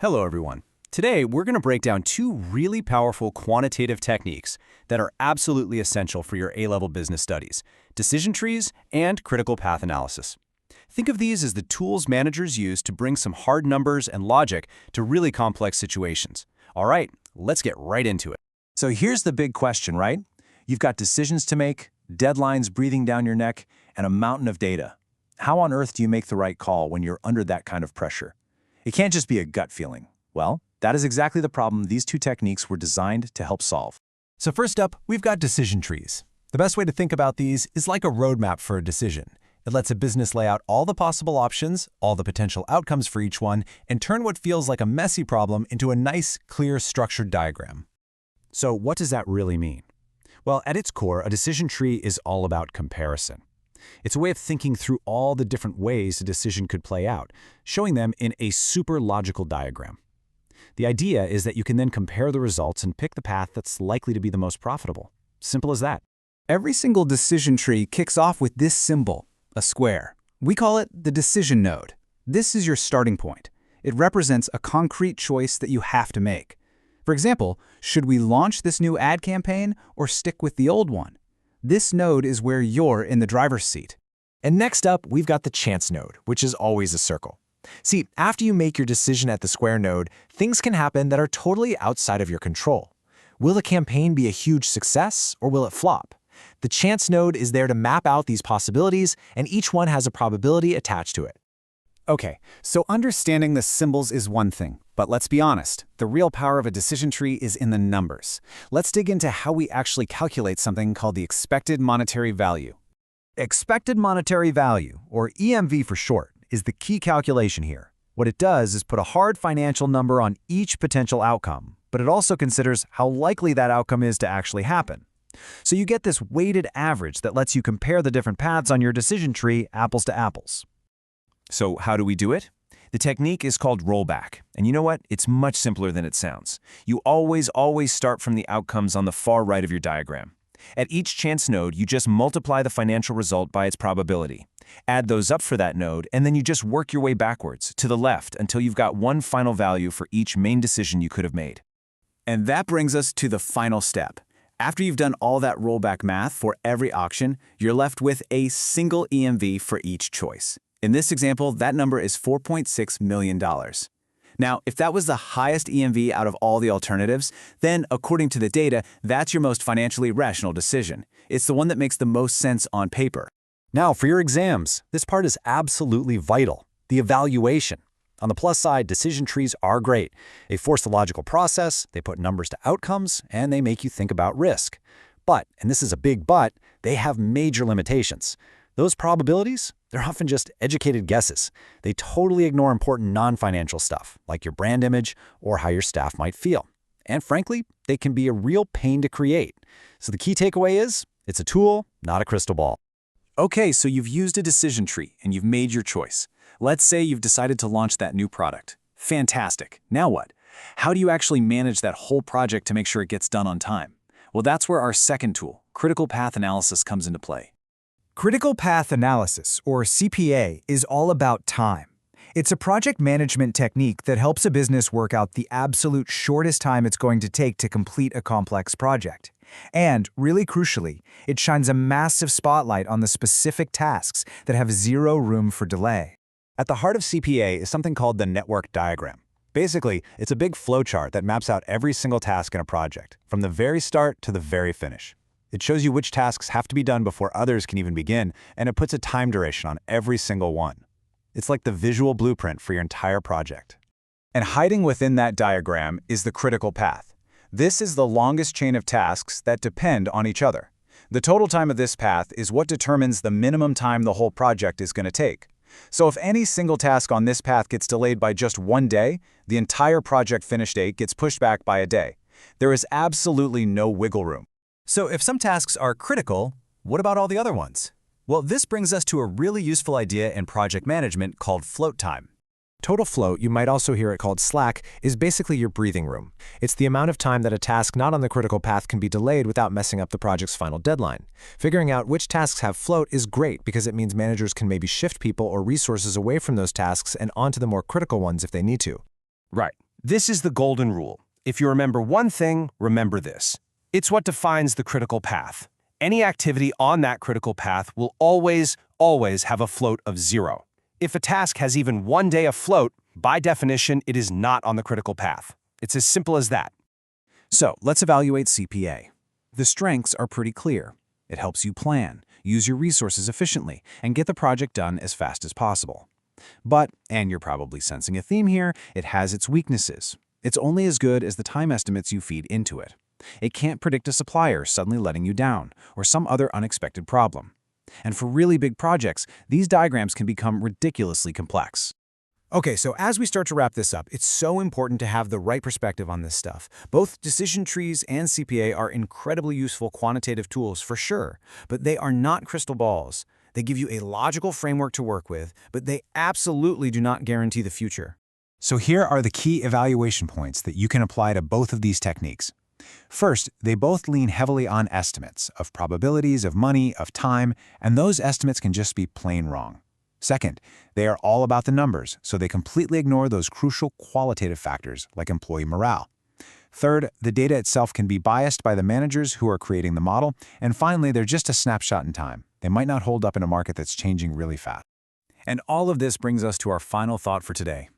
Hello, everyone. Today, we're going to break down two really powerful quantitative techniques that are absolutely essential for your A-level business studies: decision trees and critical path analysis. Think of these as the tools managers use to bring some hard numbers and logic to really complex situations. All right, let's get right into it. So here's the big question, right? You've got decisions to make, deadlines breathing down your neck, and a mountain of data. How on earth do you make the right call when you're under that kind of pressure? It can't just be a gut feeling. Well, that is exactly the problem these two techniques were designed to help solve. So first up, we've got decision trees. The best way to think about these is like a roadmap for a decision. It lets a business lay out all the possible options, all the potential outcomes for each one, and turn what feels like a messy problem into a nice, clear, structured diagram. So what does that really mean? Well, at its core, a decision tree is all about comparison. It's a way of thinking through all the different ways a decision could play out, showing them in a super logical diagram. The idea is that you can then compare the results and pick the path that's likely to be the most profitable. Simple as that. Every single decision tree kicks off with this symbol, a square. We call it the decision node. This is your starting point. It represents a concrete choice that you have to make. For example, should we launch this new ad campaign or stick with the old one? This node is where you're in the driver's seat. And next up, we've got the chance node, which is always a circle. See, after you make your decision at the square node, things can happen that are totally outside of your control. Will the campaign be a huge success, or will it flop? The chance node is there to map out these possibilities, and each one has a probability attached to it. Okay, so understanding the symbols is one thing, but let's be honest, the real power of a decision tree is in the numbers. Let's dig into how we actually calculate something called the expected monetary value. Expected monetary value, or EMV for short, is the key calculation here. What it does is put a hard financial number on each potential outcome, but it also considers how likely that outcome is to actually happen. So you get this weighted average that lets you compare the different paths on your decision tree apples to apples. So how do we do it? The technique is called rollback. And you know what? It's much simpler than it sounds. You always start from the outcomes on the far right of your diagram. At each chance node, you just multiply the financial result by its probability. Add those up for that node, and then you just work your way backwards to the left until you've got one final value for each main decision you could have made. And that brings us to the final step. After you've done all that rollback math for every auction, you're left with a single EMV for each choice. In this example, that number is $4.6 million. Now, if that was the highest EMV out of all the alternatives, then according to the data, that's your most financially rational decision. It's the one that makes the most sense on paper. Now, for your exams, this part is absolutely vital: the evaluation. On the plus side, decision trees are great. They force the logical process, they put numbers to outcomes, and they make you think about risk. But, and this is a big but, they have major limitations. Those probabilities, they're often just educated guesses. They totally ignore important non-financial stuff, like your brand image or how your staff might feel. And frankly, they can be a real pain to create. So the key takeaway is, it's a tool, not a crystal ball. Okay, so you've used a decision tree and you've made your choice. Let's say you've decided to launch that new product. Fantastic. Now what? How do you actually manage that whole project to make sure it gets done on time? Well, that's where our second tool, critical path analysis, comes into play. Critical path analysis, or CPA, is all about time. It's a project management technique that helps a business work out the absolute shortest time it's going to take to complete a complex project. And, really crucially, it shines a massive spotlight on the specific tasks that have zero room for delay. At the heart of CPA is something called the network diagram. Basically, it's a big flowchart that maps out every single task in a project, from the very start to the very finish. It shows you which tasks have to be done before others can even begin, and it puts a time duration on every single one. It's like the visual blueprint for your entire project. And hiding within that diagram is the critical path. This is the longest chain of tasks that depend on each other. The total time of this path is what determines the minimum time the whole project is going to take. So if any single task on this path gets delayed by just one day, the entire project finish date gets pushed back by a day. There is absolutely no wiggle room. So if some tasks are critical, what about all the other ones? Well, this brings us to a really useful idea in project management called float time. Total float, you might also hear it called slack, is basically your breathing room. It's the amount of time that a task not on the critical path can be delayed without messing up the project's final deadline. Figuring out which tasks have float is great because it means managers can maybe shift people or resources away from those tasks and onto the more critical ones if they need to. Right. This is the golden rule. If you remember one thing, remember this. It's what defines the critical path. Any activity on that critical path will always have a float of 0. If a task has even 1 day afloat, by definition, it is not on the critical path. It's as simple as that. So let's evaluate CPA. The strengths are pretty clear. It helps you plan, use your resources efficiently, and get the project done as fast as possible. But, and you're probably sensing a theme here, it has its weaknesses. It's only as good as the time estimates you feed into it. It can't predict a supplier suddenly letting you down, or some other unexpected problem. And for really big projects, these diagrams can become ridiculously complex. Okay, so as we start to wrap this up, it's so important to have the right perspective on this stuff. Both decision trees and CPA are incredibly useful quantitative tools for sure, but they are not crystal balls. They give you a logical framework to work with, but they absolutely do not guarantee the future. So here are the key evaluation points that you can apply to both of these techniques. First, they both lean heavily on estimates of probabilities, of money, of time, and those estimates can just be plain wrong. Second, they are all about the numbers, so they completely ignore those crucial qualitative factors like employee morale. Third, the data itself can be biased by the managers who are creating the model. And finally, they're just a snapshot in time. They might not hold up in a market that's changing really fast. And all of this brings us to our final thought for today.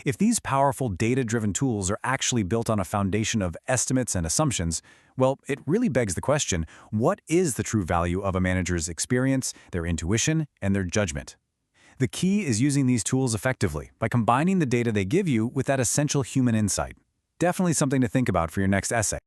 If these powerful data-driven tools are actually built on a foundation of estimates and assumptions, well, it really begs the question, what is the true value of a manager's experience, their intuition, and their judgment? The key is using these tools effectively by combining the data they give you with that essential human insight. Definitely something to think about for your next essay.